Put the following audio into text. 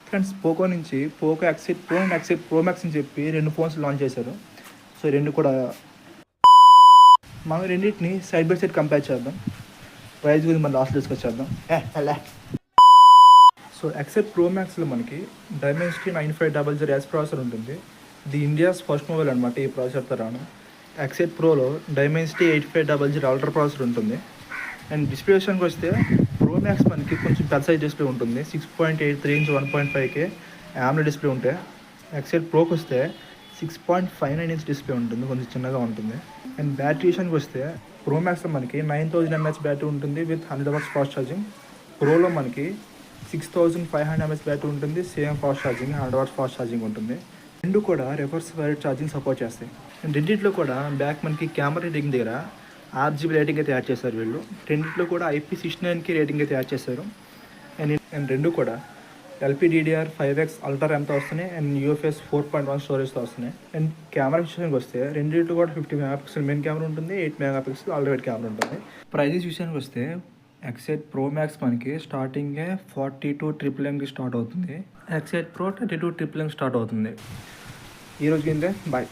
Friends, Poco నుంచి Poco X eight pro and X eight pro max అని చెప్పి 2 ఫోన్స్ లాంచ్ చేశారు. సో ఈ రెండు కూడా మనం రెండింటిని సైడ్ బై సైడ్ కంపేర్ చేద్దాం. ప్రైస్ గురించి మనం లాస్ట్ డిస్కస్ చేద్దాం. సో ఎక్స్8 ప్రో మ్యాక్స్లో మనకి డైమెన్సిటీ 9500S ప్రాసెసర్ ఉంటుంది. ఇది ఇండియాస్ ఫస్ట్ మొబైల్ అనమాట ఈ ప్రాసెసర్తో రాను. ఎక్స్8 ప్రోలో డైమెన్సిటీ 8500 అల్ట్రా ప్రాసెసర్ ఉంటుంది. అండ్ డిస్ప్లే విషయానికి వస్తే ప్రో మ్యాక్స్ మనకి కొంచెం పెద్ద సైజ్ డిస్ప్లే ఉంటుంది. 6.83 ఇంచ్ 1.5K AMOLED డిస్ప్లే ఉంటే ఎక్స్8 ప్రోకి వస్తే 6.59 ఇంచ్ డిస్ప్లే ఉంటుంది, కొంచెం చిన్నగా ఉంటుంది. అండ్ బ్యాటరీ విషయానికి వస్తే ప్రో మ్యాక్స్లో మనకి 9000 mAh బ్యాటరీ ఉంటుంది విత్ 100 watts ఫాస్ట్ ఛార్జింగ్. ప్రోలో మనకి 6500 mAh బ్యాటరీ ఉంటుంది, same fast charging, 100 watts fast charging ఉంటుంది. రెండు కూడా రివర్స్ వైర్డ్ ఛార్జింగ్ సపోర్ట్ చేస్తాయి. అండ్ రెండిట్లో కూడా బ్యాక్ మనకి కెమెరా రేటింగ్ దగ్గర RGB రేటింగ్ అయితే యాడ్ చేశారు వీళ్ళు. రెండిట్లో కూడా IP69 రేటింగ్ అయితే యాడ్ చేశారు. అండ్ రెండు కూడా LPDDR5X అల్ట్రా ర్యామ్తో వస్తున్నాయి అండ్ UFS 4.1 స్టోరేజ్తో వస్తున్నాయి. అండ్ కెమెరా విషయానికి వస్తే రెండింటిలో కూడా 50 MP మెయిన్ కెమెరా ఉంటుంది, 8 MP అల్ట్రావైడ్ కెమెరా ఉంటుంది. ప్రైజెస్ విషయానికి వస్తే ఎక్స్8 ప్రో మ్యాక్స్ మనకి స్టార్టింగే 42,999 స్టార్ట్ అవుతుంది. ఎక్స్8 ప్రో 22,999 స్టార్ట్ అవుతుంది. ఈరోజు కిందే బాయ్.